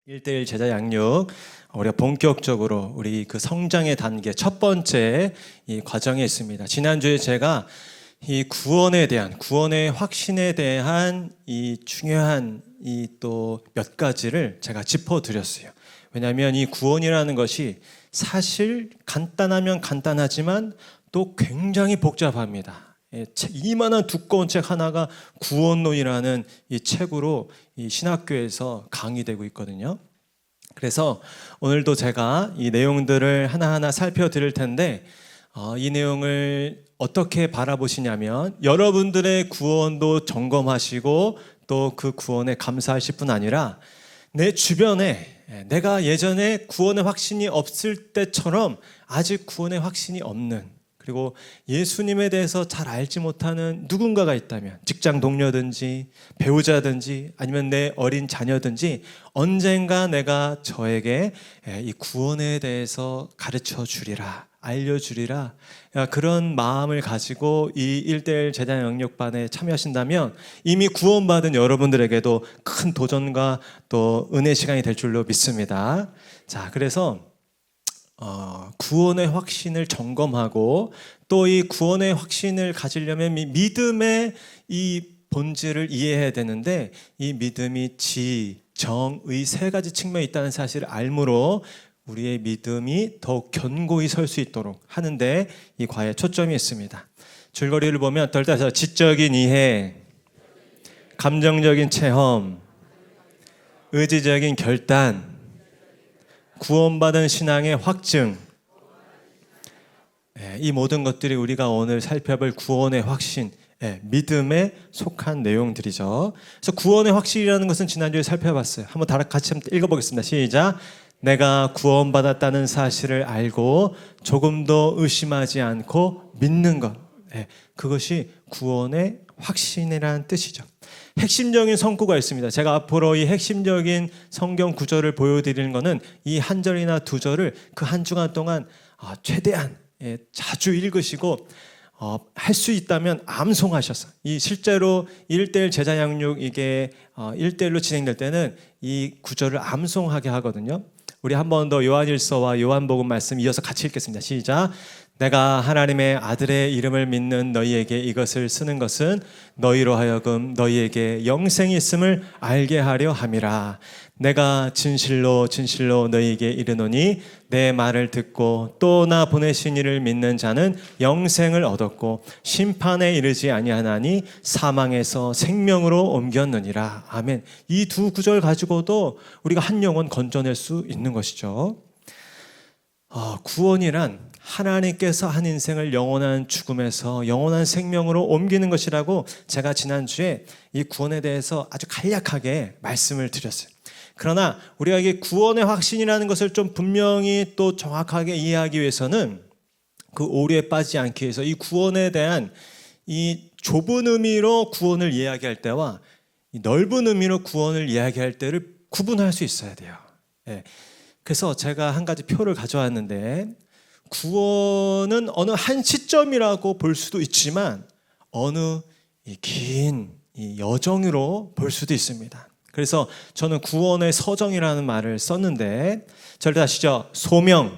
1대1 제자 양육, 우리가 본격적으로 우리 그 성장의 단계 첫 번째 이 과정에 있습니다. 지난주에 제가 이 구원의 확신에 대한 이 중요한 이 또 몇 가지를 제가 짚어드렸어요. 왜냐하면 이 구원이라는 것이 사실 간단하면 간단하지만 또 굉장히 복잡합니다. 이만한 두꺼운 책 하나가 구원론이라는 이 책으로 이 신학교에서 강의되고 있거든요. 그래서 오늘도 제가 이 내용들을 하나하나 살펴드릴 텐데 이 내용을 어떻게 바라보시냐면 여러분들의 구원도 점검하시고 또 그 구원에 감사하실 뿐 아니라 내 주변에 내가 예전에 구원의 확신이 없을 때처럼 아직 구원의 확신이 없는, 그리고 예수님에 대해서 잘 알지 못하는 누군가가 있다면 직장 동료든지 배우자든지 아니면 내 어린 자녀든지 언젠가 내가 저에게 이 구원에 대해서 가르쳐 주리라, 알려주리라, 그런 마음을 가지고 이 1대1 제자 영역반에 참여하신다면 이미 구원받은 여러분들에게도 큰 도전과 또 은혜 시간이 될 줄로 믿습니다. 자, 그래서 구원의 확신을 점검하고 또 이 구원의 확신을 가지려면 믿음의 이 본질을 이해해야 되는데 이 믿음이 지, 정, 의 세 가지 측면이 있다는 사실을 알므로 우리의 믿음이 더욱 견고히 설 수 있도록 하는데 이 과에 초점이 있습니다. 줄거리를 보면 어떨 때서 지적인 이해, 감정적인 체험, 의지적인 결단, 구원받은 신앙의 확증, 이 모든 것들이 우리가 오늘 살펴볼 구원의 확신, 믿음에 속한 내용들이죠. 그래서 구원의 확신이라는 것은 지난주에 살펴봤어요. 한번 다 같이 읽어보겠습니다. 시작. 내가 구원받았다는 사실을 알고 조금도 의심하지 않고 믿는 것, 그것이 구원의 확신이라는 뜻이죠. 핵심적인 성구가 있습니다. 제가 앞으로 이 핵심적인 성경 구절을 보여드리는 것은 이 한 절이나 두 절을 그 한 주간 동안 최대한 자주 읽으시고 할 수 있다면 암송하셔서 이 실제로 1대1 제자 양육 이게 1대1로 진행될 때는 이 구절을 암송하게 하거든요. 우리 한 번 더 요한일서와 요한복음 말씀 이어서 같이 읽겠습니다. 시작. 내가 하나님의 아들의 이름을 믿는 너희에게 이것을 쓰는 것은 너희로 하여금 너희에게 영생이 있음을 알게 하려 함이라. 내가 진실로 진실로 너희에게 이르노니 내 말을 듣고 또 나 보내신 이를 믿는 자는 영생을 얻었고 심판에 이르지 아니하나니 사망에서 생명으로 옮겼느니라. 아멘. 이 두 구절 가지고도 우리가 한 영혼 건져낼 수 있는 것이죠. 구원이란 하나님께서 한 인생을 영원한 죽음에서 영원한 생명으로 옮기는 것이라고 제가 지난주에 이 구원에 대해서 아주 간략하게 말씀을 드렸어요. 그러나 우리가 이게 구원의 확신이라는 것을 좀 분명히 또 정확하게 이해하기 위해서는 그 오류에 빠지지 않기 위해서 이 구원에 대한 이 좁은 의미로 구원을 이야기할 때와 이 넓은 의미로 구원을 이야기할 때를 구분할 수 있어야 돼요. 그래서 제가 한 가지 표를 가져왔는데 구원은 어느 한 시점이라고 볼 수도 있지만 어느 긴 여정으로 볼 수도 있습니다. 그래서 저는 구원의 서정이라는 말을 썼는데 잘 아시죠? 소명,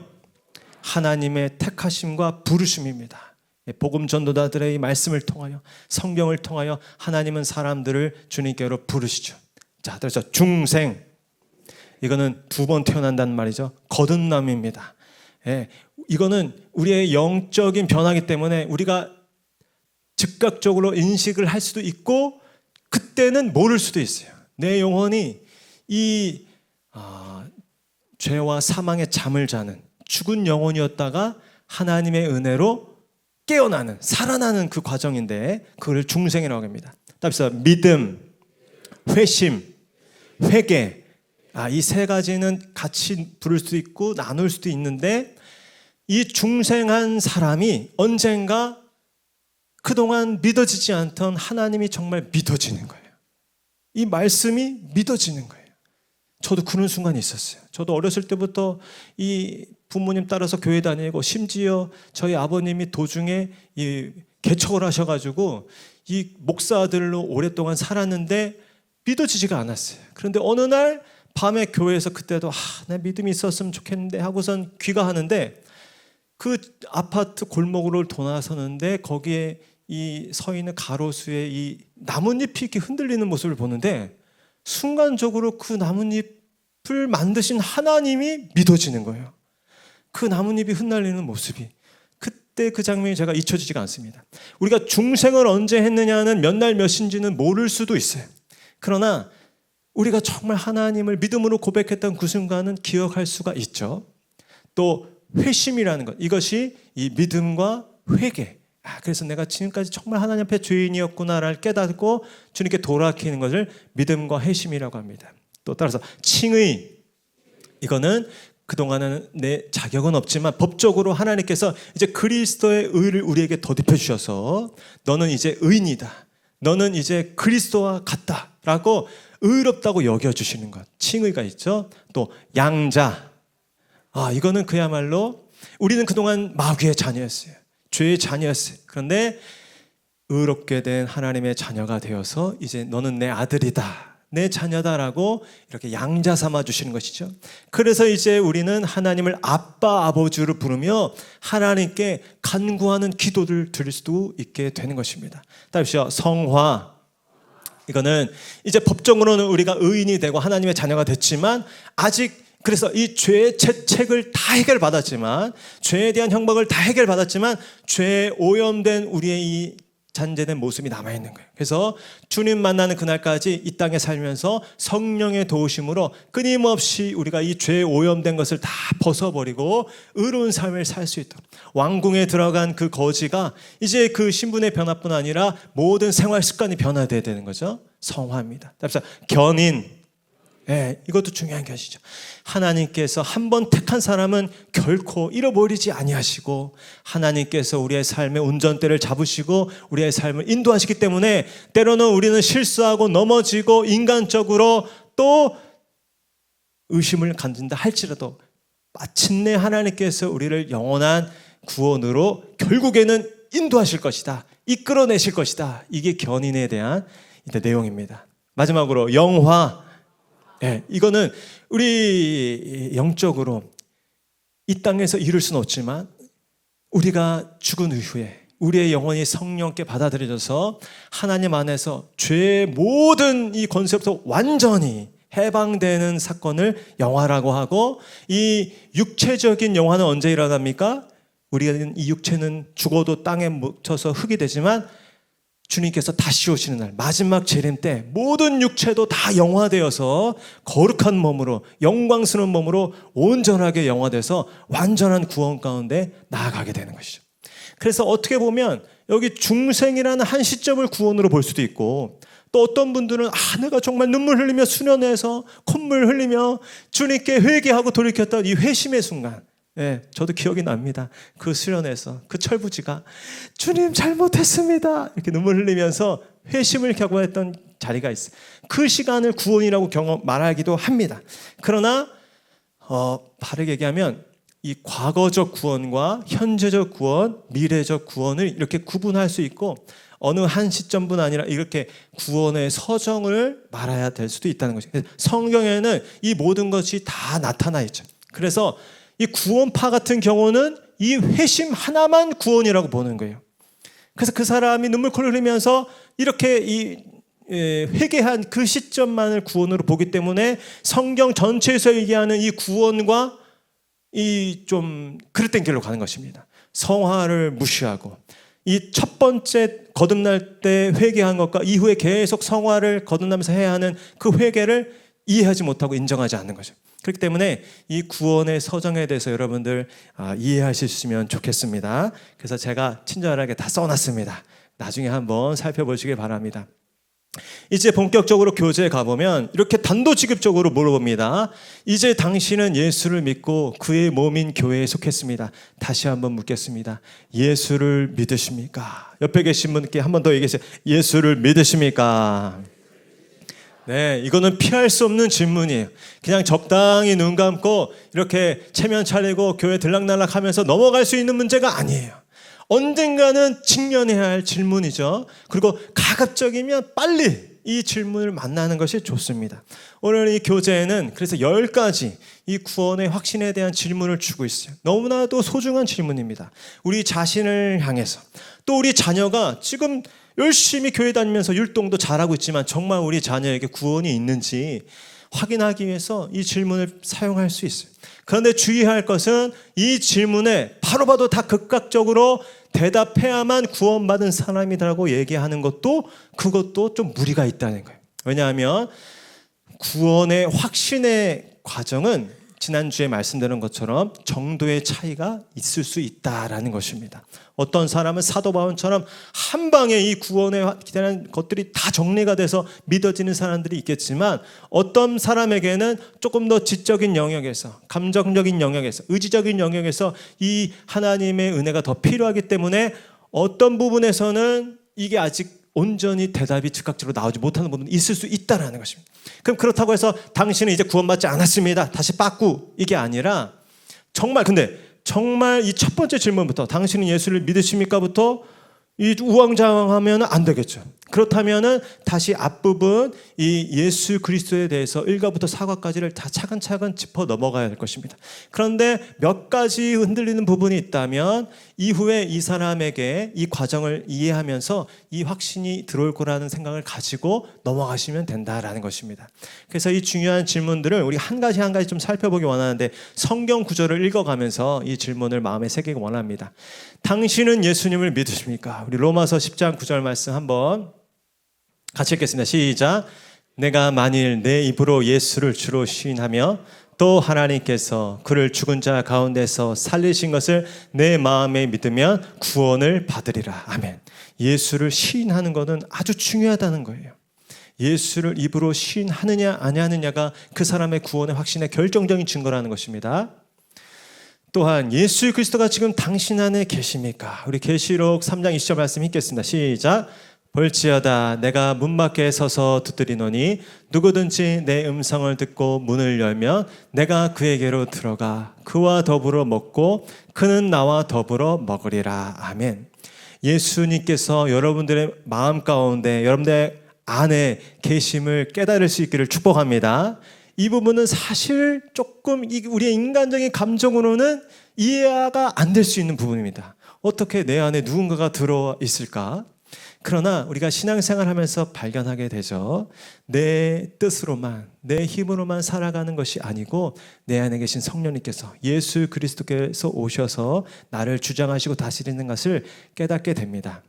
하나님의 택하심과 부르심입니다. 복음 전도자들의 말씀을 통하여 성경을 통하여 하나님은 사람들을 주님께로 부르시죠. 자, 그래서 중생, 이거는 두 번 태어난다는 말이죠. 거듭남입니다. 이거는 우리의 영적인 변화이기 때문에 우리가 즉각적으로 인식을 할 수도 있고 그때는 모를 수도 있어요. 내 영혼이 이 죄와 사망의 잠을 자는 죽은 영혼이었다가 하나님의 은혜로 깨어나는, 살아나는 그 과정인데 그걸 중생이라고 합니다. 그래서 믿음, 회심, 회개, 이 세 가지는 같이 부를 수도 있고 나눌 수도 있는데 이 중생한 사람이 언젠가 그동안 믿어지지 않던 하나님이 정말 믿어지는 거예요. 이 말씀이 믿어지는 거예요. 저도 그런 순간이 있었어요. 저도 어렸을 때부터 이 부모님 따라서 교회 다니고 심지어 저희 아버님이 도중에 이 개척을 하셔가지고 이 목사들로 오랫동안 살았는데 믿어지지가 않았어요. 그런데 어느 날 밤에 교회에서 그때도 내 믿음이 있었으면 좋겠는데 하고선 귀가하는데 그 아파트 골목으로 돌아서는데 거기에 이 서 있는 가로수에 이 나뭇잎이 이렇게 흔들리는 모습을 보는데 순간적으로 그 나뭇잎을 만드신 하나님이 믿어지는 거예요. 그 나뭇잎이 흩날리는 모습이. 그때 그 장면이 제가 잊혀지지가 않습니다. 우리가 중생을 언제 했느냐는 몇 날 몇인지는 모를 수도 있어요. 그러나 우리가 정말 하나님을 믿음으로 고백했던 그 순간은 기억할 수가 있죠. 또 회심이라는 것, 이것이 이 믿음과 회개. 그래서 내가 지금까지 정말 하나님 앞에 죄인이었구나를 깨닫고 주님께 돌아키는 것을 믿음과 회심이라고 합니다. 또 따라서 칭의, 이거는 그동안은 내 자격은 없지만 법적으로 하나님께서 이제 그리스도의 의를 우리에게 덧입혀 주셔서 너는 이제 의인이다, 너는 이제 그리스도와 같다라고 의롭다고 여겨주시는 것, 칭의가 있죠. 또 양자, 이거는 그야말로 우리는 그동안 마귀의 자녀였어요. 죄의 자녀였어요. 그런데 의롭게 된 하나님의 자녀가 되어서 이제 너는 내 아들이다, 내 자녀다라고 이렇게 양자 삼아 주시는 것이죠. 그래서 이제 우리는 하나님을 아빠, 아버지로 부르며 하나님께 간구하는 기도를 드릴 수도 있게 되는 것입니다. 다시요, 성화. 이거는 이제 법적으로는 우리가 의인이 되고 하나님의 자녀가 됐지만 아직, 그래서 이 죄의 죄책을 다 해결받았지만, 죄에 대한 형벌을 다 해결받았지만 죄에 오염된 우리의 이 잔재된 모습이 남아있는 거예요. 그래서 주님 만나는 그날까지 이 땅에 살면서 성령의 도우심으로 끊임없이 우리가 이 죄에 오염된 것을 다 벗어버리고 의로운 삶을 살 수 있도록, 왕궁에 들어간 그 거지가 이제 그 신분의 변화뿐 아니라 모든 생활 습관이 변화되어야 되는 거죠. 성화입니다. 그래서 견인, 이것도 중요한 것이죠. 하나님께서 한 번 택한 사람은 결코 잃어버리지 아니하시고 하나님께서 우리의 삶의 운전대를 잡으시고 우리의 삶을 인도하시기 때문에 때로는 우리는 실수하고 넘어지고 인간적으로 또 의심을 갖는다 할지라도 마침내 하나님께서 우리를 영원한 구원으로 결국에는 인도하실 것이다, 이끌어내실 것이다. 이게 견인에 대한 내용입니다. 마지막으로 영화. 이거는 우리 영적으로 이 땅에서 이룰 수는 없지만 우리가 죽은 이후에 우리의 영혼이 성령께 받아들여져서 하나님 안에서 죄의 모든 이 권세로부터 완전히 해방되는 사건을 영화라고 하고, 이 육체적인 영화는 언제 일어납니까? 우리가 이 육체는 죽어도 땅에 묻혀서 흙이 되지만 주님께서 다시 오시는 날, 마지막 재림 때 모든 육체도 다 영화되어서 거룩한 몸으로, 영광스러운 몸으로 온전하게 영화돼서 완전한 구원 가운데 나아가게 되는 것이죠. 그래서 어떻게 보면 여기 중생이라는 한 시점을 구원으로 볼 수도 있고, 또 어떤 분들은 내가 정말 눈물 흘리며 수련해서 콧물 흘리며 주님께 회개하고 돌이켰던 이 회심의 순간, 저도 기억이 납니다. 그 수련에서 그 철부지가 주님 잘못했습니다 이렇게 눈물 흘리면서 회심을 경험했던 자리가 있어요. 그 시간을 구원이라고 말하기도 합니다. 그러나 바르게 얘기하면 이 과거적 구원과 현재적 구원, 미래적 구원을 이렇게 구분할 수 있고, 어느 한 시점뿐 아니라 이렇게 구원의 서정을 말해야 될 수도 있다는 거죠. 성경에는 이 모든 것이 다 나타나 있죠. 그래서 이 구원파 같은 경우는 이 회심 하나만 구원이라고 보는 거예요. 그래서 그 사람이 눈물코를 흘리면서 이렇게 이 회개한 그 시점만을 구원으로 보기 때문에 성경 전체에서 얘기하는 이 구원과 이 좀 그릇된 길로 가는 것입니다. 성화를 무시하고 이 첫 번째 거듭날 때 회개한 것과 이후에 계속 성화를 거듭나면서 해야 하는 그 회개를 이해하지 못하고 인정하지 않는 거죠. 그렇기 때문에 이 구원의 서정에 대해서 여러분들 이해하셨으면 좋겠습니다. 그래서 제가 친절하게 다 써놨습니다. 나중에 한번 살펴보시길 바랍니다. 이제 본격적으로 교제에 가보면 이렇게 단도직입적으로 물어봅니다. 이제 당신은 예수를 믿고 그의 몸인 교회에 속했습니다. 다시 한번 묻겠습니다. 예수를 믿으십니까? 옆에 계신 분께 한 번 더 얘기하세요. 예수를 믿으십니까? 이거는 피할 수 없는 질문이에요. 그냥 적당히 눈 감고 이렇게 체면 차리고 교회 들락날락 하면서 넘어갈 수 있는 문제가 아니에요. 언젠가는 직면해야 할 질문이죠. 그리고 가급적이면 빨리 이 질문을 만나는 것이 좋습니다. 오늘 이 교재에는 그래서 10가지 이 구원의 확신에 대한 질문을 주고 있어요. 너무나도 소중한 질문입니다. 우리 자신을 향해서, 또 우리 자녀가 지금 열심히 교회 다니면서 율동도 잘하고 있지만 정말 우리 자녀에게 구원이 있는지 확인하기 위해서 이 질문을 사용할 수 있어요. 그런데 주의할 것은 이 질문에 바로 봐도 다 극각적으로 대답해야만 구원받은 사람이라고 얘기하는 것도, 그것도 좀 무리가 있다는 거예요. 왜냐하면 구원의 확신의 과정은 지난주에 말씀드린 것처럼 정도의 차이가 있을 수 있다라는 것입니다. 어떤 사람은 사도 바울처럼 한 방에 이 구원에 대한 것들이 다 정리가 돼서 믿어지는 사람들이 있겠지만, 어떤 사람에게는 조금 더 지적인 영역에서, 감정적인 영역에서, 의지적인 영역에서 이 하나님의 은혜가 더 필요하기 때문에 어떤 부분에서는 이게 아직 온전히 대답이 즉각적으로 나오지 못하는 부분이 있을 수 있다는 것입니다. 그럼 그렇다고 해서 당신은 이제 구원받지 않았습니다, 다시 빠꾸, 이게 아니라 정말 이 첫 번째 질문부터 당신은 예수를 믿으십니까?부터 이 우왕좌왕하면 안 되겠죠. 그렇다면은 다시 앞부분 이 예수 그리스도에 대해서 1과부터 4과까지를 다 차근차근 짚어 넘어가야 할 것입니다. 그런데 몇 가지 흔들리는 부분이 있다면 이후에 이 사람에게 이 과정을 이해하면서 이 확신이 들어올 거라는 생각을 가지고 넘어가시면 된다라는 것입니다. 그래서 이 중요한 질문들을 우리 한 가지 한 가지 좀 살펴보기 원하는데, 성경 구절을 읽어가면서 이 질문을 마음에 새기기 원합니다. 당신은 예수님을 믿으십니까? 우리 로마서 10장 9절 말씀 한번 같이 읽겠습니다. 시작. 내가 만일 내 입으로 예수를 주로 시인하며 또 하나님께서 그를 죽은 자 가운데서 살리신 것을 내 마음에 믿으면 구원을 받으리라. 아멘. 예수를 시인하는 것은 아주 중요하다는 거예요. 예수를 입으로 시인하느냐 아니하느냐가 그 사람의 구원의 확신의 결정적인 증거라는 것입니다. 또한 예수 그리스도가 지금 당신 안에 계십니까? 우리 계시록 3장 20절 말씀 읽겠습니다. 시작. 볼지어다 내가 문 밖에 서서 두드리노니 누구든지 내 음성을 듣고 문을 열면 내가 그에게로 들어가 그와 더불어 먹고 그는 나와 더불어 먹으리라. 아멘. 예수님께서 여러분들의 마음 가운데, 여러분들 안에 계심을 깨달을 수 있기를 축복합니다. 이 부분은 사실 조금 우리의 인간적인 감정으로는 이해가 안 될 수 있는 부분입니다. 어떻게 내 안에 누군가가 들어와 있을까? 그러나 우리가 신앙생활하면서 발견하게 되죠. 내 뜻으로만, 내 힘으로만 살아가는 것이 아니고 내 안에 계신 성령님께서, 예수 그리스도께서 오셔서 나를 주장하시고 다스리는 것을 깨닫게 됩니다.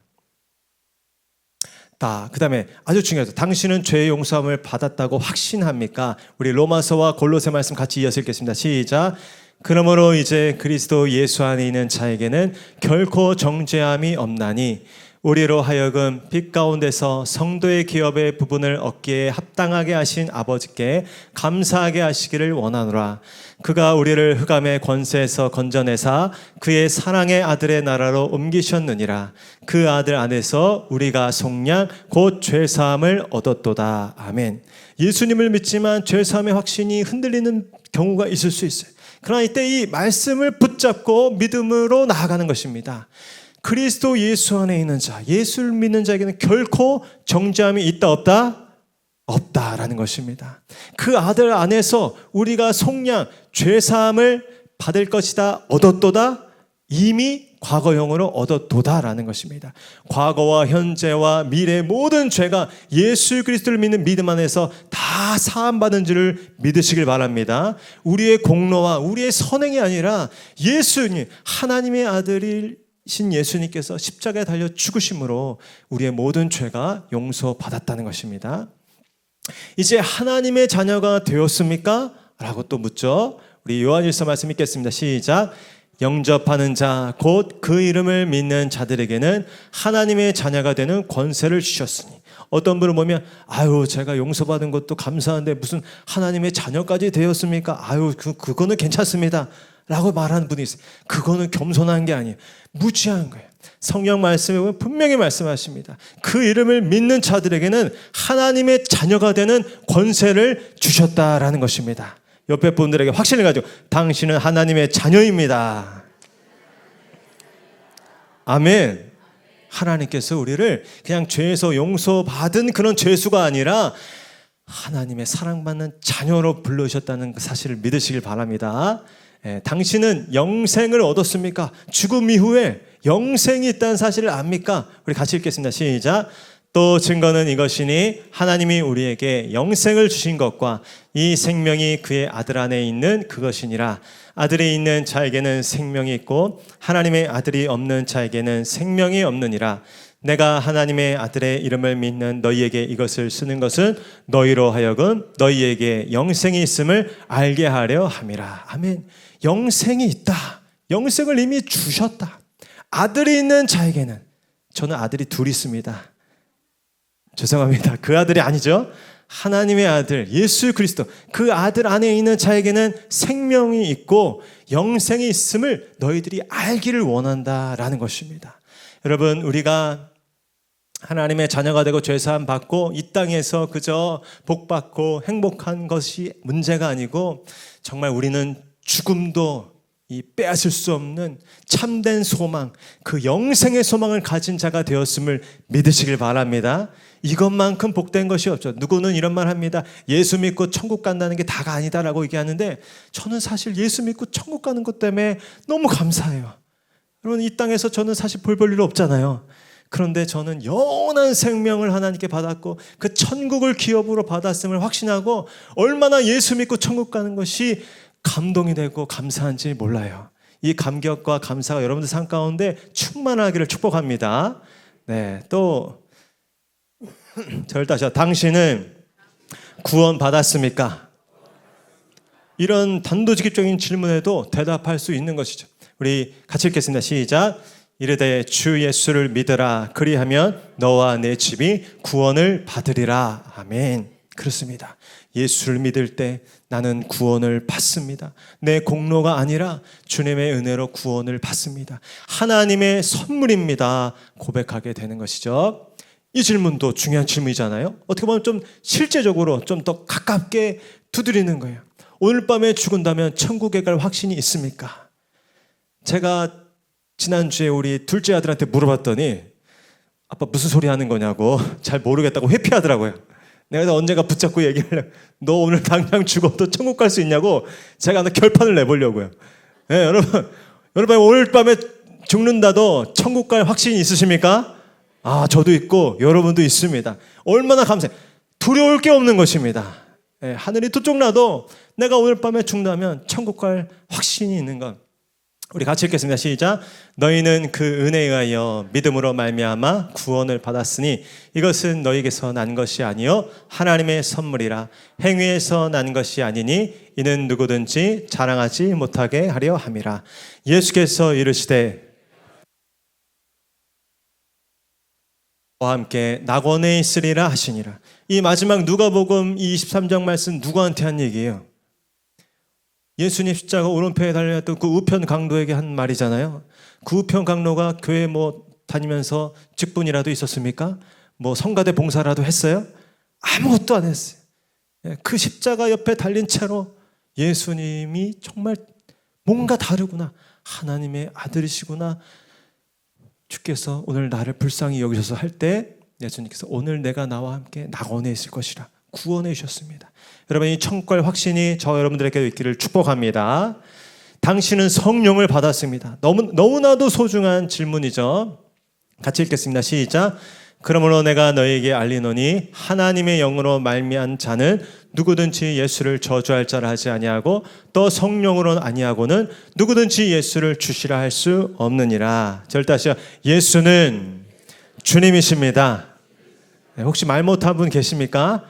그 다음에 아주 중요하죠. 당신은 죄의 용서함을 받았다고 확신합니까? 우리 로마서와 골로새 말씀 같이 이어서 읽겠습니다. 시작. 그러므로 이제 그리스도 예수 안에 있는 자에게는 결코 정죄함이 없나니 우리로 하여금 빛 가운데서 성도의 기업의 부분을 얻기에 합당하게 하신 아버지께 감사하게 하시기를 원하노라. 그가 우리를 흑암의 권세에서 건져내사 그의 사랑의 아들의 나라로 옮기셨느니라. 그 아들 안에서 우리가 속량 곧 죄사함을 얻었도다. 아멘. 예수님을 믿지만 죄사함의 확신이 흔들리는 경우가 있을 수 있어요. 그러나 이때 이 말씀을 붙잡고 믿음으로 나아가는 것입니다. 그리스도 예수 안에 있는 자, 예수를 믿는 자에게는 결코 정죄함이 있다 없다? 없다라는 것입니다. 그 아들 안에서 우리가 속량, 죄사함을 받을 것이다, 얻었도다, 이미 과거형으로 얻었도다라는 것입니다. 과거와 현재와 미래의 모든 죄가 예수 그리스도를 믿는 믿음 안에서 다 사함받은 줄을 믿으시길 바랍니다. 우리의 공로와 우리의 선행이 아니라 예수님, 하나님의 아들이 신 예수님께서 십자가에 달려 죽으심으로 우리의 모든 죄가 용서받았다는 것입니다. 이제 하나님의 자녀가 되었습니까? 라고 또 묻죠. 우리 요한일서 말씀 읽겠습니다. 시작. 영접하는 자 곧 그 이름을 믿는 자들에게는 하나님의 자녀가 되는 권세를 주셨으니. 어떤 분을 보면 제가 용서받은 것도 감사한데 무슨 하나님의 자녀까지 되었습니까? 그거는 괜찮습니다 라고 말하는 분이 있어요. 그거는 겸손한 게 아니에요. 무지한 거예요. 성경 말씀에 보면 분명히 말씀하십니다. 그 이름을 믿는 자들에게는 하나님의 자녀가 되는 권세를 주셨다라는 것입니다. 옆에 분들에게 확신을 가지고 당신은 하나님의 자녀입니다. 아멘. 하나님께서 우리를 그냥 죄에서 용서받은 그런 죄수가 아니라 하나님의 사랑받는 자녀로 불러주셨다는 그 사실을 믿으시길 바랍니다. 당신은 영생을 얻었습니까? 죽음 이후에 영생이 있다는 사실을 압니까? 우리 같이 읽겠습니다. 시작. 또 증거는 이것이니 하나님이 우리에게 영생을 주신 것과 이 생명이 그의 아들 안에 있는 그것이니라. 아들이 있는 자에게는 생명이 있고 하나님의 아들이 없는 자에게는 생명이 없느니라. 내가 하나님의 아들의 이름을 믿는 너희에게 이것을 쓰는 것은 너희로 하여금 너희에게 영생이 있음을 알게 하려 함이라. 아멘. 영생이 있다. 영생을 이미 주셨다. 아들이 있는 자에게는, 저는 아들이 둘 있습니다. 죄송합니다. 그 아들이 아니죠. 하나님의 아들 예수 그리스도, 그 아들 안에 있는 자에게는 생명이 있고 영생이 있음을 너희들이 알기를 원한다라는 것입니다. 여러분, 우리가 하나님의 자녀가 되고 죄사함 받고 이 땅에서 그저 복받고 행복한 것이 문제가 아니고, 정말 우리는 죽음도 빼앗을 수 없는 참된 소망, 그 영생의 소망을 가진 자가 되었음을 믿으시길 바랍니다. 이것만큼 복된 것이 없죠. 누구는 이런 말 합니다. 예수 믿고 천국 간다는 게 다가 아니다라고 얘기하는데, 저는 사실 예수 믿고 천국 가는 것 때문에 너무 감사해요. 여러분, 이 땅에서 저는 사실 볼 일 없잖아요. 그런데 저는 영원한 생명을 하나님께 받았고 그 천국을 기업으로 받았음을 확신하고 얼마나 예수 믿고 천국 가는 것이 감동이 되고 감사한지 몰라요. 이 감격과 감사가 여러분들 삶 가운데 충만하기를 축복합니다. 네, 또 저를 다시, 당신은 구원 받았습니까? 이런 단도직입적인 질문에도 대답할 수 있는 것이죠. 우리 같이 읽겠습니다. 시작. 이르되 주 예수를 믿으라. 그리하면 너와 내 집이 구원을 받으리라. 아멘. 그렇습니다. 예수를 믿을 때 나는 구원을 받습니다. 내 공로가 아니라 주님의 은혜로 구원을 받습니다. 하나님의 선물입니다. 고백하게 되는 것이죠. 이 질문도 중요한 질문이잖아요. 어떻게 보면 좀 실제적으로 좀 더 가깝게 두드리는 거예요. 오늘 밤에 죽은다면 천국에 갈 확신이 있습니까? 제가 지난주에 우리 둘째 아들한테 물어봤더니 아빠 무슨 소리 하는 거냐고 잘 모르겠다고 회피하더라고요. 내가 언젠가 붙잡고 얘기하려고, 너 오늘 당장 죽어도 천국 갈 수 있냐고 제가 결판을 내보려고요. 네, 여러분 오늘 밤에 죽는다도 천국 갈 확신이 있으십니까? 저도 있고 여러분도 있습니다. 얼마나 감사해요. 두려울 게 없는 것입니다. 네, 하늘이 두쪽 나도 내가 오늘 밤에 죽는다면 천국 갈 확신이 있는 것. 우리 같이 읽겠습니다. 시작. 너희는 그 은혜에 의하여 믿음으로 말미암아 구원을 받았으니 이것은 너희에게서 난 것이 아니요 하나님의 선물이라. 행위에서 난 것이 아니니 이는 누구든지 자랑하지 못하게 하려 함이라. 예수께서 이르시되 와 함께 낙원에 있으리라 하시니라. 이 마지막 누가복음 23장 말씀 누구한테 한 얘기예요? 예수님 십자가 오른편에 달려있던 그 우편 강도에게 한 말이잖아요. 그 우편 강도가 교회 다니면서 직분이라도 있었습니까? 성가대 봉사라도 했어요? 아무것도 안 했어요. 그 십자가 옆에 달린 채로 예수님이 정말 뭔가 다르구나, 하나님의 아들이시구나, 주께서 오늘 나를 불쌍히 여기셔서 할 때 예수님께서 오늘 내가 나와 함께 낙원에 있을 것이라 구원해 주셨습니다. 여러분, 이 천국갈 확신이 저 여러분들에게 있기를 축복합니다. 당신은 성령을 받았습니다. 너무나도 소중한 질문이죠. 같이 읽겠습니다. 시작. 그러므로 내가 너희에게 알리노니 하나님의 영으로 말미암은 자는 누구든지 예수를 저주할 자라 하지 아니하고 또 성령으로 아니하고는 누구든지 예수를 주시라 할 수 없느니라. 절대 하시오. 예수는 주님이십니다. 혹시 말 못한 분 계십니까?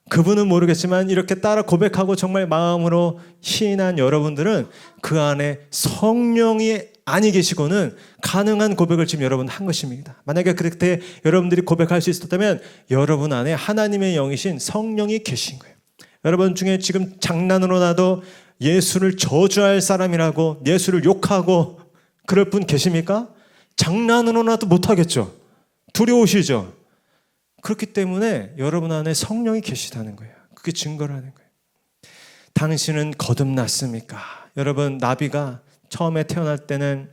그분은 모르겠지만 이렇게 따라 고백하고 정말 마음으로 시인한 여러분들은 그 안에 성령이 아니 계시고는 가능한 고백을 지금 여러분 한 것입니다. 만약에 그때 여러분들이 고백할 수 있었다면 여러분 안에 하나님의 영이신 성령이 계신 거예요. 여러분 중에 지금 장난으로라도 예수를 저주할 사람이라고 예수를 욕하고 그럴 분 계십니까? 장난으로라도 못하겠죠. 두려우시죠. 그렇기 때문에 여러분 안에 성령이 계시다는 거예요. 그게 증거를 하는 거예요. 당신은 거듭났습니까? 여러분, 나비가 처음에 태어날 때는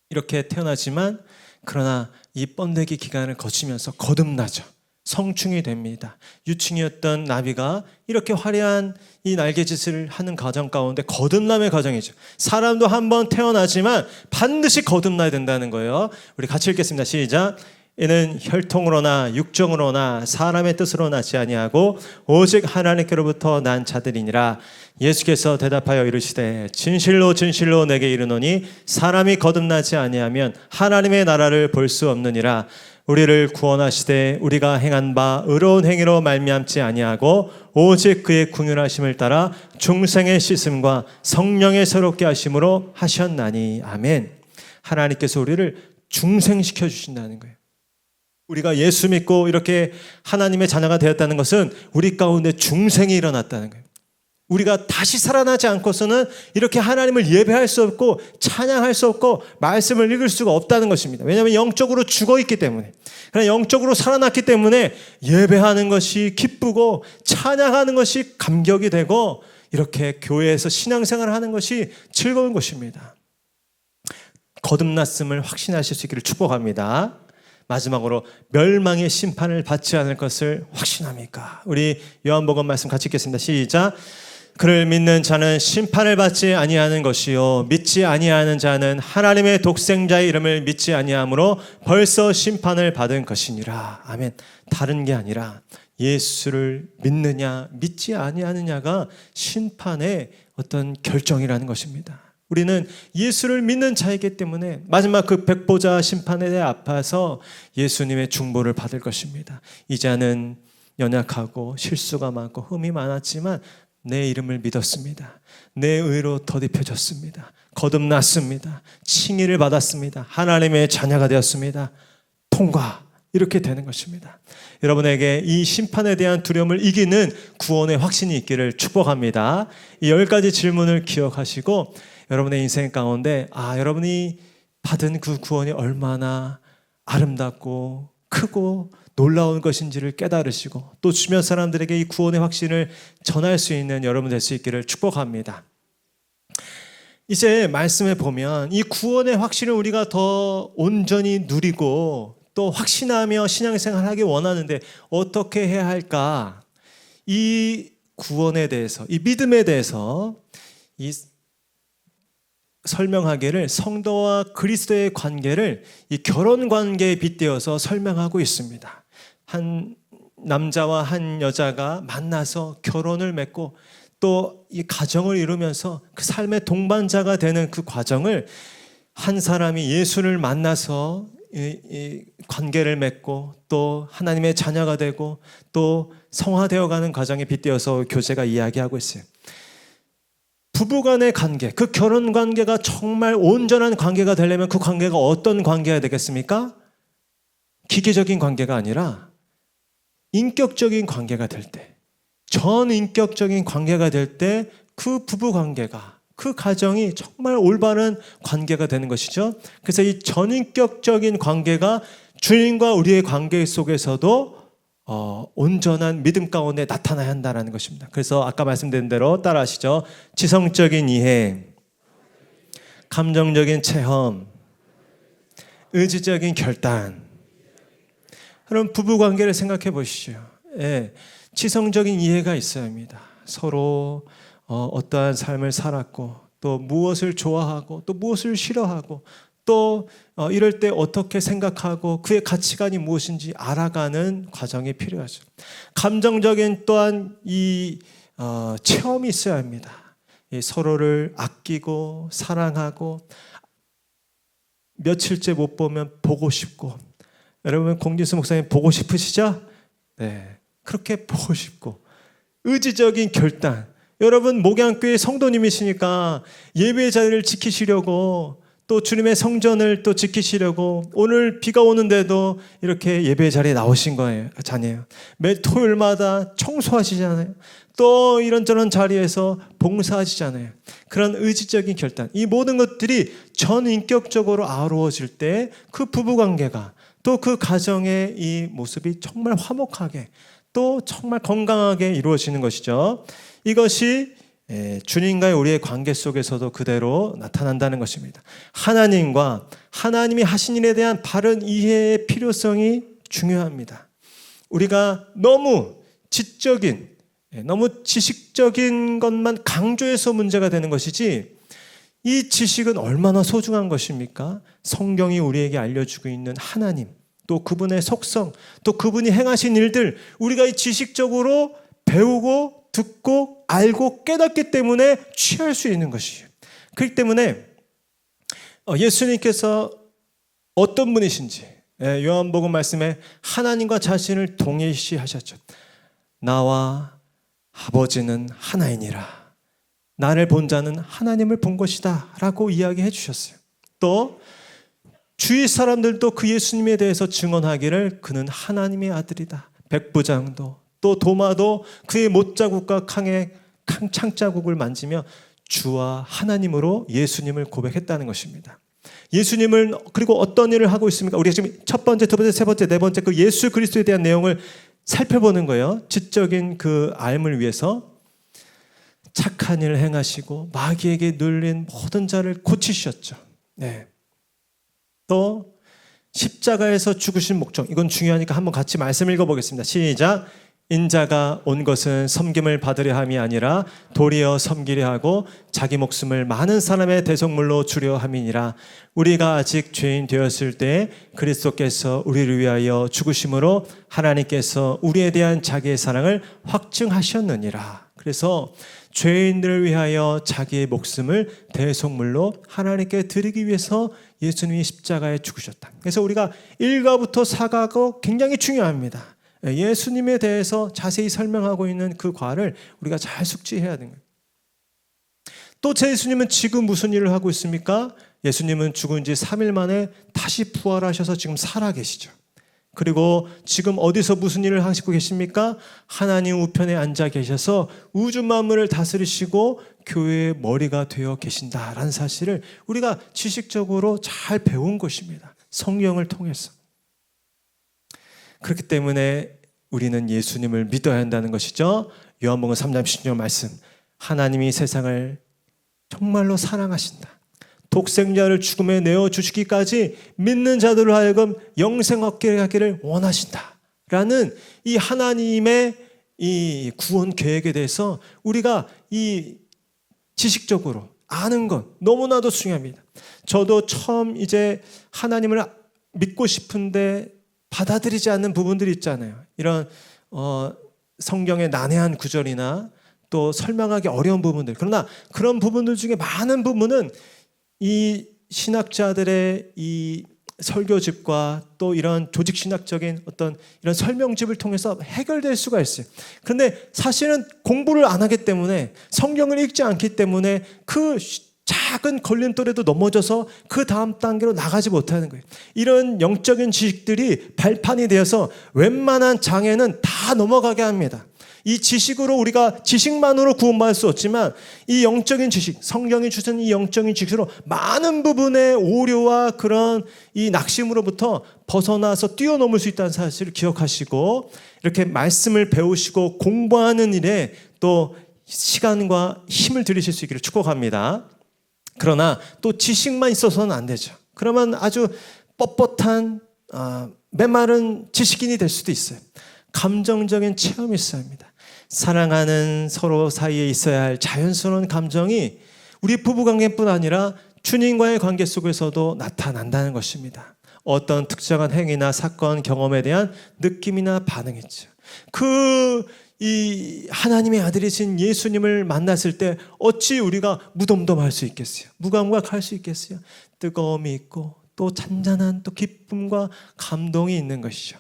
이렇게 태어나지만 그러나 이 번데기 기간을 거치면서 거듭나죠. 성충이 됩니다. 유충이었던 나비가 이렇게 화려한 이 날개짓을 하는 과정 가운데 거듭남의 과정이죠. 사람도 한번 태어나지만 반드시 거듭나야 된다는 거예요. 우리 같이 읽겠습니다. 시작. 이는 혈통으로나 육정으로나 사람의 뜻으로 나지 아니하고 오직 하나님께로부터 난 자들이니라. 예수께서 대답하여 이르시되 진실로 진실로 내게 이르노니 사람이 거듭나지 아니하면 하나님의 나라를 볼 수 없느니라. 우리를 구원하시되 우리가 행한 바 의로운 행위로 말미암지 아니하고 오직 그의 긍휼하심을 따라 중생의 씻음과 성령의 새롭게 하심으로 하셨나니. 아멘. 하나님께서 우리를 중생시켜 주신다는 거예요. 우리가 예수 믿고 이렇게 하나님의 자녀가 되었다는 것은 우리 가운데 중생이 일어났다는 거예요. 우리가 다시 살아나지 않고서는 이렇게 하나님을 예배할 수 없고 찬양할 수 없고 말씀을 읽을 수가 없다는 것입니다. 왜냐하면 영적으로 죽어있기 때문에. 그러나 영적으로 살아났기 때문에 예배하는 것이 기쁘고 찬양하는 것이 감격이 되고 이렇게 교회에서 신앙생활을 하는 것이 즐거운 것입니다. 거듭났음을 확신하실 수 있기를 축복합니다. 마지막으로 멸망의 심판을 받지 않을 것을 확신합니까? 우리 요한복음 말씀 같이 읽겠습니다. 시작. 그를 믿는 자는 심판을 받지 아니하는 것이요 믿지 아니하는 자는 하나님의 독생자의 이름을 믿지 아니하므로 벌써 심판을 받은 것이니라. 아멘. 다른 게 아니라 예수를 믿느냐 믿지 아니하느냐가 심판의 어떤 결정이라는 것입니다. 우리는 예수를 믿는 자이기 때문에 마지막 그 백보자 심판에 대해 아파서 예수님의 중보를 받을 것입니다. 이 자는 연약하고 실수가 많고 흠이 많았지만 내 이름을 믿었습니다. 내 의로 덧입혀졌습니다. 거듭났습니다. 칭의를 받았습니다. 하나님의 자녀가 되었습니다. 통과. 이렇게 되는 것입니다. 여러분에게 이 심판에 대한 두려움을 이기는 구원의 확신이 있기를 축복합니다. 이 10가지 질문을 기억하시고 여러분의 인생 가운데 여러분이 받은 그 구원이 얼마나 아름답고 크고 놀라운 것인지를 깨달으시고 또 주변 사람들에게 이 구원의 확신을 전할 수 있는 여러분 될 수 있기를 축복합니다. 이제 말씀에 보면 이 구원의 확신을 우리가 더 온전히 누리고 또 확신하며 신앙생활을 하기 원하는데 어떻게 해야 할까? 이 구원에 대해서, 이 믿음에 대해서 이 설명하기를 성도와 그리스도의 관계를 이 결혼 관계에 빗대어서 설명하고 있습니다. 한 남자와 한 여자가 만나서 결혼을 맺고 또 이 가정을 이루면서 그 삶의 동반자가 되는 그 과정을 한 사람이 예수를 만나서 이 관계를 맺고 또 하나님의 자녀가 되고 또 성화되어가는 과정에 빗대어서 교재가 이야기하고 있어요. 부부간의 관계, 그 결혼 관계가 정말 온전한 관계가 되려면 그 관계가 어떤 관계가 되겠습니까? 기계적인 관계가 아니라 인격적인 관계가 될 때, 전인격적인 관계가 될 때 그 부부 관계가, 그 가정이 정말 올바른 관계가 되는 것이죠. 그래서 이 전인격적인 관계가 주님과 우리의 관계 속에서도 온전한 믿음 가운데 나타나야 한다는 것입니다. 그래서 아까 말씀드린 대로 따라하시죠. 지성적인 이해, 감정적인 체험, 의지적인 결단. 그럼 부부관계를 생각해 보시죠. 지성적인 이해가 있어야 합니다. 서로 어떠한 삶을 살았고 또 무엇을 좋아하고 또 무엇을 싫어하고 또 이럴 때 어떻게 생각하고 그의 가치관이 무엇인지 알아가는 과정이 필요하죠. 감정적인 또한 이 체험이 있어야 합니다. 서로를 아끼고 사랑하고 며칠째 못 보면 보고 싶고, 여러분 공진수 목사님 보고 싶으시죠? 네, 그렇게 보고 싶고 의지적인 결단. 여러분 목양교회 성도님이시니까 예배 자리를 지키시려고 또 주님의 성전을 또 지키시려고 오늘 비가 오는데도 이렇게 예배 자리에 나오신 거예요. 자녀예요. 매 토요일마다 청소하시잖아요. 또 이런저런 자리에서 봉사하시잖아요. 그런 의지적인 결단, 이 모든 것들이 전인격적으로 아우러워질 때 그 부부관계가 또 그 가정의 이 모습이 정말 화목하게 또 정말 건강하게 이루어지는 것이죠. 이것이 주님과의 우리의 관계 속에서도 그대로 나타난다는 것입니다. 하나님과 하나님이 하신 일에 대한 바른 이해의 필요성이 중요합니다. 우리가 너무 지적인, 너무 지식적인 것만 강조해서 문제가 되는 것이지, 이 지식은 얼마나 소중한 것입니까? 성경이 우리에게 알려주고 있는 하나님, 또 그분의 속성, 또 그분이 행하신 일들, 우리가 이 지식적으로 배우고 듣고 알고 깨닫기 때문에 취할 수 있는 것이에요. 그렇기 때문에 예수님께서 어떤 분이신지 요한복음 말씀에 하나님과 자신을 동일시하셨죠. 나와 아버지는 하나이니라. 나를 본 자는 하나님을 본 것이다 라고 이야기해 주셨어요. 또 주위 사람들도 그 예수님에 대해서 증언하기를 그는 하나님의 아들이다. 백부장도 또 도마도 그의 못자국과 창자국을 만지며 주와 하나님으로 예수님을 고백했다는 것입니다. 예수님을 그리고 어떤 일을 하고 있습니까? 우리가 지금 첫 번째, 두 번째, 세 번째, 네 번째 그 예수 그리스도에 대한 내용을 살펴보는 거예요. 지적인 그 알을 위해서 착한 일을 행하시고 마귀에게 눌린 모든 자를 고치셨죠. 네. 또 십자가에서 죽으신 목적, 이건 중요하니까 한번 같이 말씀 읽어보겠습니다. 시작. 인자가 온 것은 섬김을 받으려 함이 아니라 도리어 섬기려 하고 자기 목숨을 많은 사람의 대속물로 주려 함이니라. 우리가 아직 죄인 되었을 때 그리스도께서 우리를 위하여 죽으심으로 하나님께서 우리에 대한 자기의 사랑을 확증하셨느니라. 그래서 죄인들을 위하여 자기의 목숨을 대속물로 하나님께 드리기 위해서 예수님이 십자가에 죽으셨다. 그래서 우리가 1가부터 4가가 굉장히 중요합니다. 예수님에 대해서 자세히 설명하고 있는 그 과를 우리가 잘 숙지해야 되는 거예요. 또 예수님은 지금 무슨 일을 하고 있습니까? 예수님은 죽은 지 3일 만에 다시 부활하셔서 지금 살아계시죠. 그리고 지금 어디서 무슨 일을 하시고 계십니까? 하나님 우편에 앉아 계셔서 우주 만물을 다스리시고 교회의 머리가 되어 계신다라는 사실을 우리가 지식적으로 잘 배운 것입니다. 성경을 통해서. 그렇기 때문에 우리는 예수님을 믿어야 한다는 것이죠. 요한복음 3장 16절 말씀. 하나님이 세상을 정말로 사랑하신다. 독생자를 죽음에 내어주시기까지 믿는 자들을 하여금 영생 얻게 하기를 원하신다. 라는 이 하나님의 이 구원 계획에 대해서 우리가 이 지식적으로 아는 것 너무나도 중요합니다. 저도 처음 이제 하나님을 믿고 싶은데 받아들이지 않는 부분들이 있잖아요. 이런 성경의 난해한 구절이나 또 설명하기 어려운 부분들. 그러나 그런 부분들 중에 많은 부분은 이 신학자들의 이 설교집과 또 이런 조직신학적인 어떤 이런 설명집을 통해서 해결될 수가 있어요. 그런데 사실은 공부를 안 하기 때문에 성경을 읽지 않기 때문에 그 작은 걸림돌에도 넘어져서 그 다음 단계로 나가지 못하는 거예요. 이런 영적인 지식들이 발판이 되어서 웬만한 장애는 다 넘어가게 합니다. 이 지식으로 우리가 지식만으로 구원받을 수 없지만 이 영적인 지식, 성경이 주신 이 영적인 지식으로 많은 부분의 오류와 그런 이 낙심으로부터 벗어나서 뛰어넘을 수 있다는 사실을 기억하시고 이렇게 말씀을 배우시고 공부하는 일에 또 시간과 힘을 들이실 수 있기를 축복합니다. 그러나 또 지식만 있어서는 안 되죠. 그러면 아주 뻣뻣한 메마른 지식인이 될 수도 있어요. 감정적인 체험이 있어야 합니다. 사랑하는 서로 사이에 있어야 할 자연스러운 감정이 우리 부부관계뿐 아니라 주님과의 관계 속에서도 나타난다는 것입니다. 어떤 특정한 행위나 사건, 경험에 대한 느낌이나 반응이죠. 이 하나님의 아들이신 예수님을 만났을 때 어찌 우리가 무덤덤할 수 있겠어요? 무감각할 수 있겠어요? 뜨거움이 있고 또 잔잔한 또 기쁨과 감동이 있는 것이죠.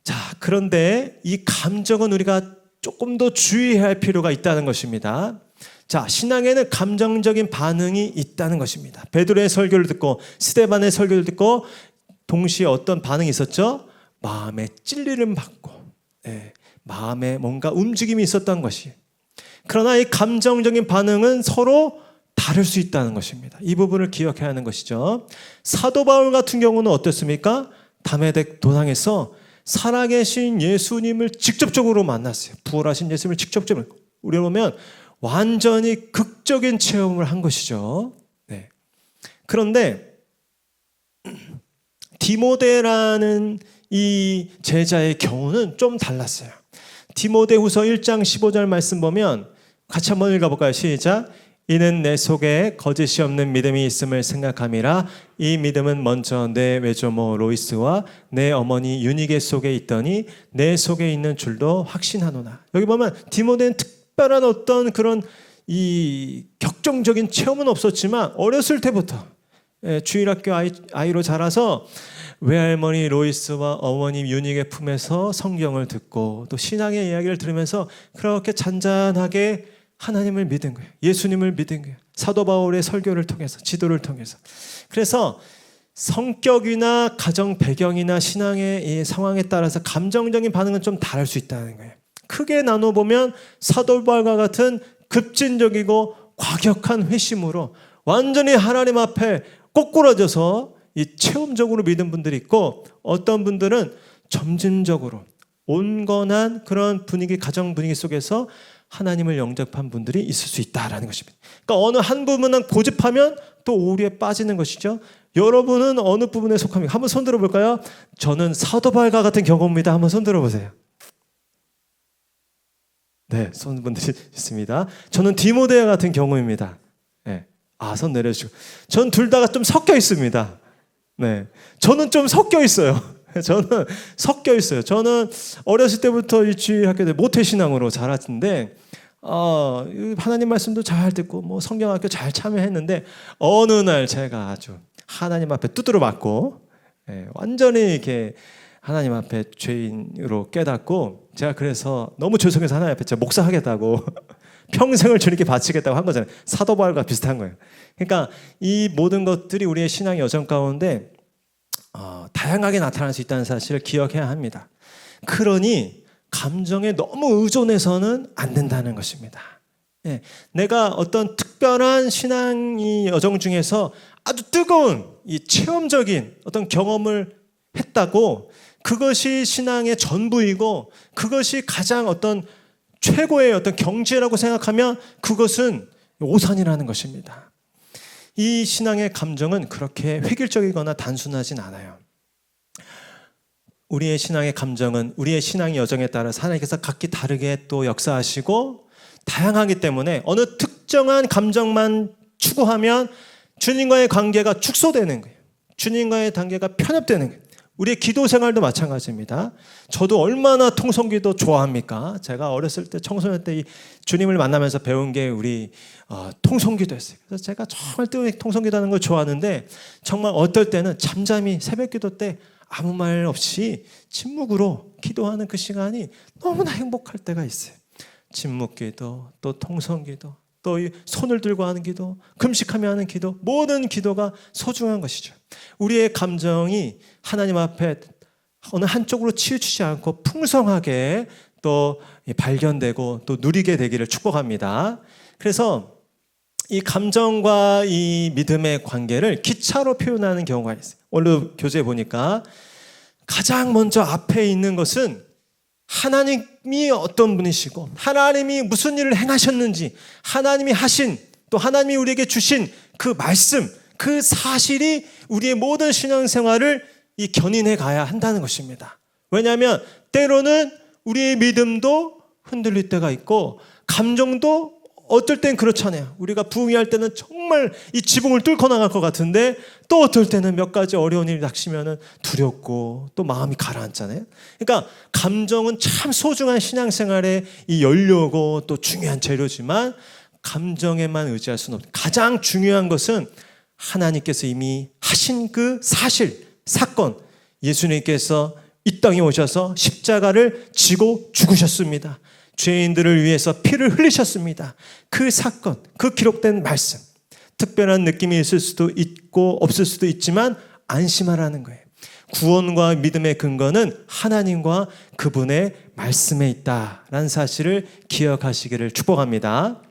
자, 그런데 이 감정은 우리가 조금 더 주의해야 할 필요가 있다는 것입니다. 자, 신앙에는 감정적인 반응이 있다는 것입니다. 베드로의 설교를 듣고 스데반의 설교를 듣고 동시에 어떤 반응이 있었죠? 마음에 찔림을 받고 마음에 뭔가 움직임이 있었던 것이. 그러나 이 감정적인 반응은 서로 다를 수 있다는 것입니다. 이 부분을 기억해야 하는 것이죠. 사도 바울 같은 경우는 어땠습니까? 다메섹 도상에서 살아계신 예수님을 직접적으로 만났어요. 부활하신 예수님을 직접적으로. 우리 보면 완전히 극적인 체험을 한 것이죠. 네. 그런데 디모데라는 이 제자의 경우는 좀 달랐어요. 디모데후서 1장 15절 말씀 보면 같이 한번 읽어볼까요? 시작. 이는 내 속에 거짓이 없는 믿음이 있음을 생각함이라. 이 믿음은 먼저 내 외조모 로이스와 내 어머니 유니게 속에 있더니 내 속에 있는 줄도 확신하노라. 여기 보면 디모데는 특별한 어떤 그런 이 격정적인 체험은 없었지만 어렸을 때부터 주일학교 아이로 자라서 외할머니 로이스와 어머니 유닉의 품에서 성경을 듣고 또 신앙의 이야기를 들으면서 그렇게 잔잔하게 하나님을 믿은 거예요. 예수님을 믿은 거예요. 사도 바울의 설교를 통해서, 지도를 통해서. 그래서 성격이나 가정 배경이나 신앙의 이 상황에 따라서 감정적인 반응은 좀 다를 수 있다는 거예요. 크게 나눠보면 사도 바울과 같은 급진적이고 과격한 회심으로 완전히 하나님 앞에 꼬꾸라져서 이 체험적으로 믿은 분들이 있고, 어떤 분들은 점진적으로 온건한 그런 분위기, 가정 분위기 속에서 하나님을 영접한 분들이 있을 수 있다라는 것입니다. 그러니까 어느 한 부분은 고집하면 또 오류에 빠지는 것이죠. 여러분은 어느 부분에 속합니까? 한번 손 들어볼까요? 저는 사도 바울과 같은 경우입니다. 한번 손 들어보세요. 네, 손분들이 있습니다. 저는 디모데와 같은 경우입니다. 네. 손 내려주시고. 전 둘 다가 좀 섞여 있습니다. 네, 저는 좀 섞여 있어요. 저는 섞여 있어요. 저는 어렸을 때부터 이 주일학교 때 모태신앙으로 자랐는데 하나님 말씀도 잘 듣고 뭐 성경학교 잘 참여했는데 어느 날 제가 아주 하나님 앞에 두드려 맞고 완전히 이렇게 하나님 앞에 죄인으로 깨닫고, 제가 그래서 너무 죄송해서 하나님 앞에 제가 목사하겠다고 평생을 주님께 바치겠다고 한 거잖아요. 사도 바울과 비슷한 거예요. 그러니까 이 모든 것들이 우리의 신앙의 여정 가운데 다양하게 나타날 수 있다는 사실을 기억해야 합니다. 그러니 감정에 너무 의존해서는 안 된다는 것입니다. 예, 내가 어떤 특별한 신앙의 여정 중에서 아주 뜨거운 이 체험적인 어떤 경험을 했다고 그것이 신앙의 전부이고 그것이 가장 어떤 최고의 어떤 경지라고 생각하면 그것은 오산이라는 것입니다. 이 신앙의 감정은 그렇게 획일적이거나 단순하진 않아요. 우리의 신앙의 감정은 우리의 신앙의 여정에 따라서 하나님께서 각기 다르게 또 역사하시고 다양하기 때문에 어느 특정한 감정만 추구하면 주님과의 관계가 축소되는 거예요. 주님과의 관계가 편협되는 거예요. 우리의 기도 생활도 마찬가지입니다. 저도 얼마나 통성기도 좋아합니까? 제가 어렸을 때 청소년 때 주님을 만나면서 배운 게 우리 통성기도였어요. 그래서 제가 정말 통성기도 하는 걸 좋아하는데 정말 어떨 때는 잠잠히 새벽기도 때 아무 말 없이 침묵으로 기도하는 그 시간이 너무나 행복할 때가 있어요. 침묵기도, 또 통성기도, 또 이 손을 들고 하는 기도, 금식하며 하는 기도, 모든 기도가 소중한 것이죠. 우리의 감정이 하나님 앞에 어느 한쪽으로 치우치지 않고 풍성하게 또 발견되고 또 누리게 되기를 축복합니다. 그래서 이 감정과 이 믿음의 관계를 기차로 표현하는 경우가 있어요. 오늘 교재에 보니까 가장 먼저 앞에 있는 것은 하나님이 어떤 분이시고 하나님이 무슨 일을 행하셨는지, 하나님이 하신 또 하나님이 우리에게 주신 그 말씀, 그 사실이 우리의 모든 신앙생활을 이 견인해 가야 한다는 것입니다. 왜냐하면 때로는 우리의 믿음도 흔들릴 때가 있고 감정도 어떨 땐 그렇잖아요. 우리가 부흥회할 때는 정말 이 지붕을 뚫고 나갈 것 같은데 또 어떨 때는 몇 가지 어려운 일이 닥치면 두렵고 또 마음이 가라앉잖아요. 그러니까 감정은 참 소중한 신앙생활의 이 연료고 또 중요한 재료지만 감정에만 의지할 수는 없어요. 가장 중요한 것은 하나님께서 이미 하신 그 사실, 사건, 예수님께서 이 땅에 오셔서 십자가를 지고 죽으셨습니다. 죄인들을 위해서 피를 흘리셨습니다. 그 사건, 그 기록된 말씀, 특별한 느낌이 있을 수도 있고 없을 수도 있지만 안심하라는 거예요. 구원과 믿음의 근거는 하나님과 그분의 말씀에 있다라는 사실을 기억하시기를 축복합니다.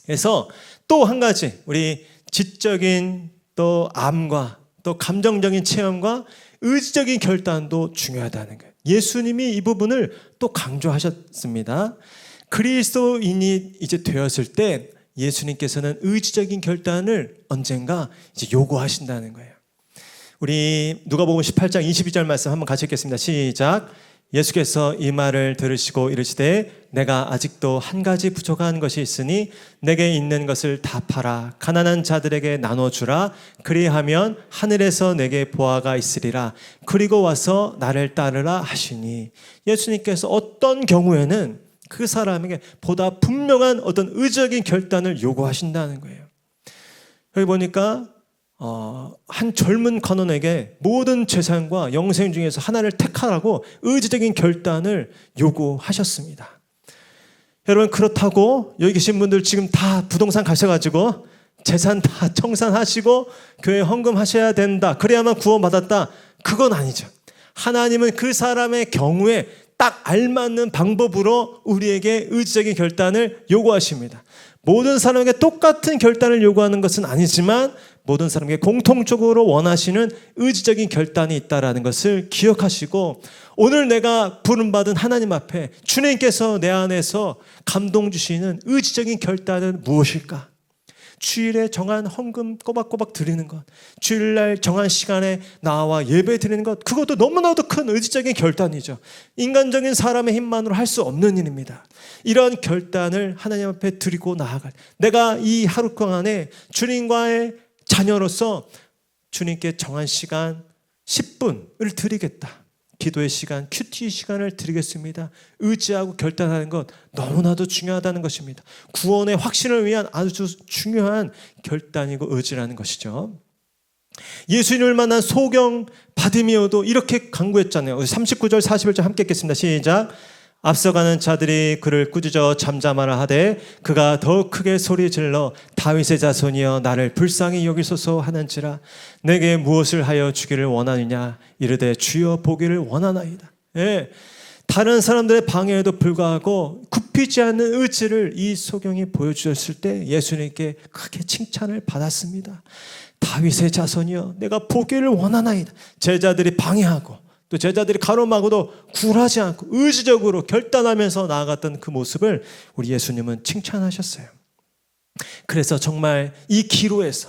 그래서 또 한 가지, 우리 지적인 또 암과 또 감정적인 체험과 의지적인 결단도 중요하다는 거예요. 예수님이 이 부분을 또 강조하셨습니다. 그리스도인이 이제 되었을 때 예수님께서는 의지적인 결단을 언젠가 이제 요구하신다는 거예요. 우리 누가복음 18장 22절 말씀 한번 같이 읽겠습니다. 시작. 예수께서 이 말을 들으시고 이르시되 내가 아직도 한 가지 부족한 것이 있으니 내게 있는 것을 다 팔아 가난한 자들에게 나눠주라. 그리하면 하늘에서 내게 보화가 있으리라. 그리고 와서 나를 따르라 하시니, 예수님께서 어떤 경우에는 그 사람에게 보다 분명한 어떤 의지적인 결단을 요구하신다는 거예요. 여기 보니까 한 젊은 관원에게 모든 재산과 영생 중에서 하나를 택하라고 의지적인 결단을 요구하셨습니다. 여러분, 그렇다고 여기 계신 분들 지금 다 부동산 가셔가지고 재산 다 청산하시고 교회 헌금하셔야 된다, 그래야만 구원받았다, 그건 아니죠. 하나님은 그 사람의 경우에 딱 알맞는 방법으로 우리에게 의지적인 결단을 요구하십니다. 모든 사람에게 똑같은 결단을 요구하는 것은 아니지만 모든 사람에게 공통적으로 원하시는 의지적인 결단이 있다는 것을 기억하시고, 오늘 내가 부름받은 하나님 앞에 주님께서 내 안에서 감동 주시는 의지적인 결단은 무엇일까? 주일에 정한 헌금 꼬박꼬박 드리는 것, 주일날 정한 시간에 나와 예배 드리는 것, 그것도 너무나도 큰 의지적인 결단이죠. 인간적인 사람의 힘만으로 할 수 없는 일입니다. 이런 결단을 하나님 앞에 드리고 나아갈, 내가 이 하루 동안에 주님과의 자녀로서 주님께 정한 시간 10분을 드리겠다, 기도의 시간, 큐티 시간을 드리겠습니다, 의지하고 결단하는 것 너무나도 중요하다는 것입니다. 구원의 확신을 위한 아주 중요한 결단이고 의지라는 것이죠. 예수님을 만난 소경 바디메오도 이렇게 간구했잖아요. 39절 41절 함께 읽겠습니다. 시작. 앞서가는 자들이 그를 꾸짖어 잠잠하라 하되 그가 더 크게 소리질러 다윗의 자손이여 나를 불쌍히 여기소서 하는지라. 내게 무엇을 하여 주기를 원하느냐 이르되 주여 보기를 원하나이다. 예, 다른 사람들의 방해에도 불구하고 굽히지 않는 의지를 이 소경이 보여주셨을 때 예수님께 크게 칭찬을 받았습니다. 다윗의 자손이여 내가 보기를 원하나이다. 제자들이 방해하고 또 제자들이 가로막아도 굴하지 않고 의지적으로 결단하면서 나아갔던 그 모습을 우리 예수님은 칭찬하셨어요. 그래서 정말 이 기로에서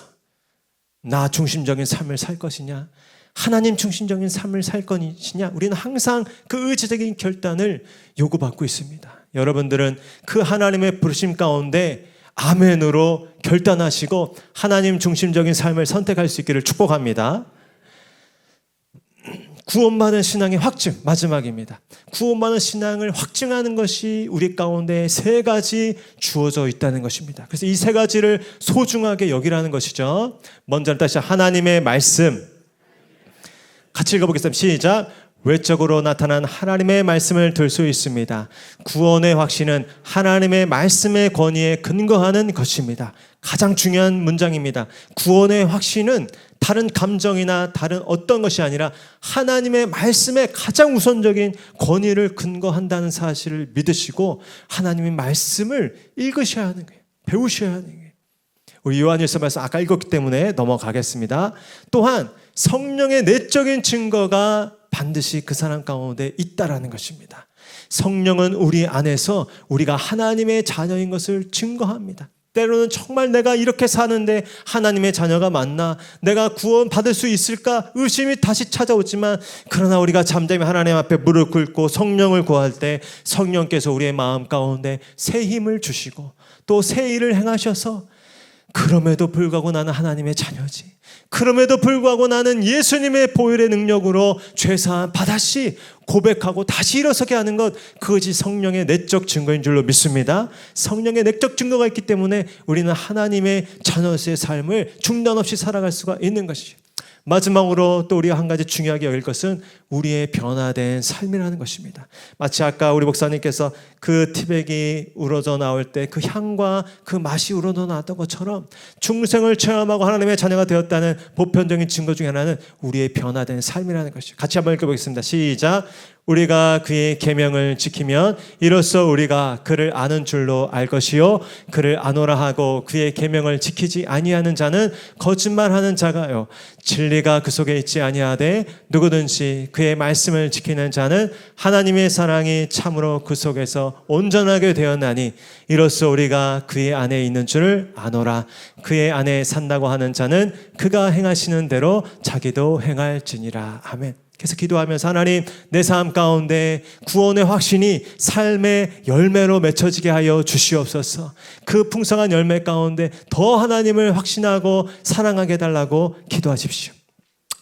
나 중심적인 삶을 살 것이냐, 하나님 중심적인 삶을 살 것이냐, 우리는 항상 그 의지적인 결단을 요구받고 있습니다. 여러분들은 그 하나님의 부르심 가운데 아멘으로 결단하시고 하나님 중심적인 삶을 선택할 수 있기를 축복합니다. 구원받은 신앙의 확증, 마지막입니다. 구원받은 신앙을 확증하는 것이 우리 가운데 세 가지 주어져 있다는 것입니다. 그래서 이 세 가지를 소중하게 여기라는 것이죠. 먼저 다시 하나님의 말씀, 같이 읽어보겠습니다. 시작. 외적으로 나타난 하나님의 말씀을 들 수 있습니다. 구원의 확신은 하나님의 말씀의 권위에 근거하는 것입니다. 가장 중요한 문장입니다. 구원의 확신은 다른 감정이나 다른 어떤 것이 아니라 하나님의 말씀에 가장 우선적인 권위를 근거한다는 사실을 믿으시고 하나님의 말씀을 읽으셔야 하는 거예요. 배우셔야 하는 거예요. 우리 요한일서 말씀 아까 읽었기 때문에 넘어가겠습니다. 또한 성령의 내적인 증거가 반드시 그 사람 가운데 있다라는 것입니다. 성령은 우리 안에서 우리가 하나님의 자녀인 것을 증거합니다. 때로는 정말 내가 이렇게 사는데 하나님의 자녀가 맞나? 내가 구원 받을 수 있을까? 의심이 다시 찾아오지만, 그러나 우리가 잠잠히 하나님 앞에 무릎 꿇고 성령을 구할 때 성령께서 우리의 마음 가운데 새 힘을 주시고 또 새 일을 행하셔서, 그럼에도 불구하고 나는 하나님의 자녀지, 그럼에도 불구하고 나는 예수님의 보혈의 능력으로 죄사함 받았시 고백하고 다시 일어서게 하는 것, 그것이 성령의 내적 증거인 줄로 믿습니다. 성령의 내적 증거가 있기 때문에 우리는 하나님의 자녀의 삶을 중단 없이 살아갈 수가 있는 것이죠. 마지막으로 또 우리가 한 가지 중요하게 여길 것은 우리의 변화된 삶이라는 것입니다. 마치 아까 우리 목사님께서 그 티백이 우러져 나올 때 그 향과 그 맛이 우러져 나왔던 것처럼 중생을 체험하고 하나님의 자녀가 되었다는 보편적인 증거 중에 하나는 우리의 변화된 삶이라는 것이죠. 같이 한번 읽어보겠습니다. 시작. 우리가 그의 계명을 지키면 이로써 우리가 그를 아는 줄로 알 것이요 그를 아노라 하고 그의 계명을 지키지 아니하는 자는 거짓말하는 자가요 진리 진리가 그 속에 있지 아니하되 누구든지 그의 말씀을 지키는 자는 하나님의 사랑이 참으로 그 속에서 온전하게 되었나니 이로써 우리가 그의 안에 있는 줄을 아노라. 그의 안에 산다고 하는 자는 그가 행하시는 대로 자기도 행할지니라. 아멘. 그래서 기도하면서 하나님, 내 삶 가운데 구원의 확신이 삶의 열매로 맺혀지게 하여 주시옵소서. 그 풍성한 열매 가운데 더 하나님을 확신하고 사랑하게 해달라고 기도하십시오.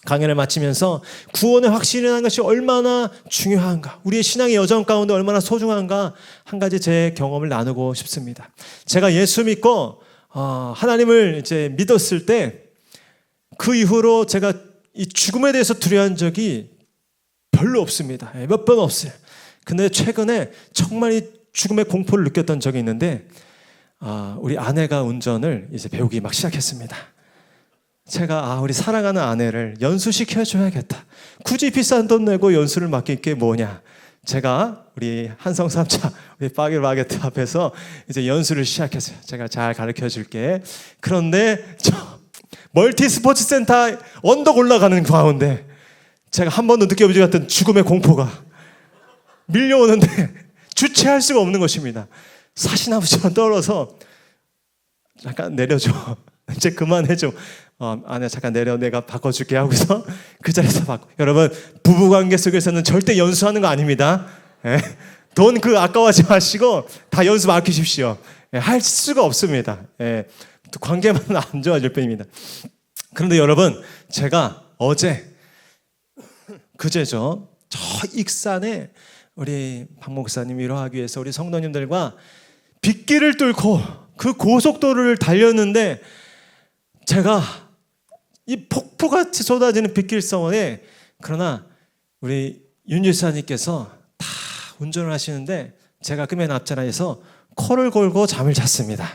강연을 마치면서 구원의 확신이라는 것이 얼마나 중요한가, 우리의 신앙의 여정 가운데 얼마나 소중한가 한 가지 제 경험을 나누고 싶습니다. 제가 예수 믿고 하나님을 이제 믿었을 때 그 이후로 제가 이 죽음에 대해서 두려워한 적이 별로 없습니다. 몇 번 없어요. 근데 최근에 정말 이 죽음의 공포를 느꼈던 적이 있는데 우리 아내가 운전을 이제 배우기 막 시작했습니다. 제가 우리 사랑하는 아내를 연수시켜줘야겠다. 굳이 비싼 돈 내고 연수를 맡길 게 뭐냐. 제가 우리 한성 3차 우리 파기바게트 앞에서 이제 연수를 시작했어요. 제가 잘 가르쳐 줄게. 그런데 멀티 스포츠 센터 언덕 올라가는 가운데 제가 한 번도 느껴보지 못했던 죽음의 공포가 밀려오는데 주체할 수가 없는 것입니다. 사시나무처럼 떨어서 잠깐 내려줘. 이제 그만해줘. 아내 잠깐 내려, 내가 바꿔줄게 하고서 그 자리에서 바꿔. 여러분, 부부관계 속에서는 절대 연수하는 거 아닙니다. 돈 아까워하지 마시고 다 연수 맡기십시오. 할 수가 없습니다. 관계만 안 좋아질 뿐입니다. 그런데 여러분, 제가 어제 그제죠, 저 익산에 우리 박 목사님 위로하기 위해서 우리 성도님들과 빗길을 뚫고 그 고속도로를 달렸는데 제가 이 폭포같이 쏟아지는 빗길성원에, 그러나 우리 윤 지사님께서 다 운전을 하시는데 제가 그 맨 앞자리에서 코를 골고 잠을 잤습니다.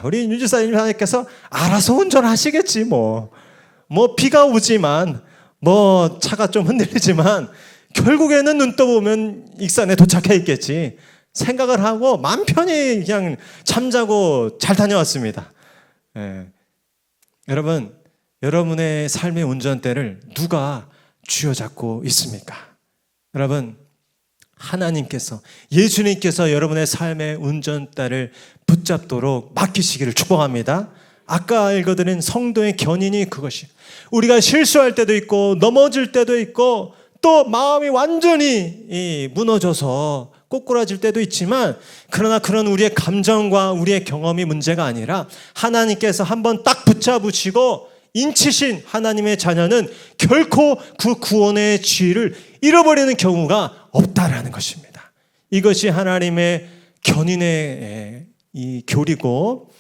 우리 윤 지사님께서 알아서 운전하시겠지 뭐 비가 오지만 차가 좀 흔들리지만 결국에는 눈 떠보면 익산에 도착해 있겠지 생각을 하고 마음 편히 그냥 잠자고 잘 다녀왔습니다. 여러분, 여러분의 삶의 운전대를 누가 쥐어잡고 있습니까? 여러분, 하나님께서, 예수님께서 여러분의 삶의 운전대를 붙잡도록 맡기시기를 축복합니다. 아까 읽어드린 성도의 견인이 그것이, 우리가 실수할 때도 있고 넘어질 때도 있고 또 마음이 완전히 무너져서 꼬꾸라질 때도 있지만, 그러나 그런 우리의 감정과 우리의 경험이 문제가 아니라 하나님께서 한번 딱 붙잡으시고 인치신 하나님의 자녀는 결코 그 구원의 지위를 잃어버리는 경우가 없다라는 것입니다. 이것이 하나님의 견인의 이 교리고,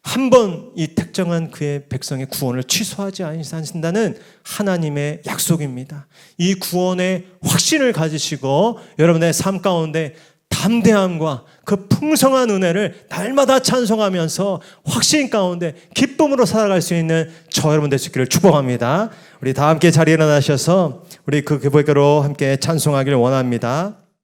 한번 이 특정한 그의 백성의 구원을 취소하지 않으신다는 하나님의 약속입니다. 이 구원의 확신을 가지시고 여러분의 삶 가운데 담대함과 그 풍성한 은혜를 날마다 찬송하면서 확신 가운데 기쁨으로 살아갈 수 있는 저 여러분 될 수 있기를 축복합니다. 우리 다 함께 자리에 일어나셔서 우리 그 교회로 함께 찬송하기를 원합니다.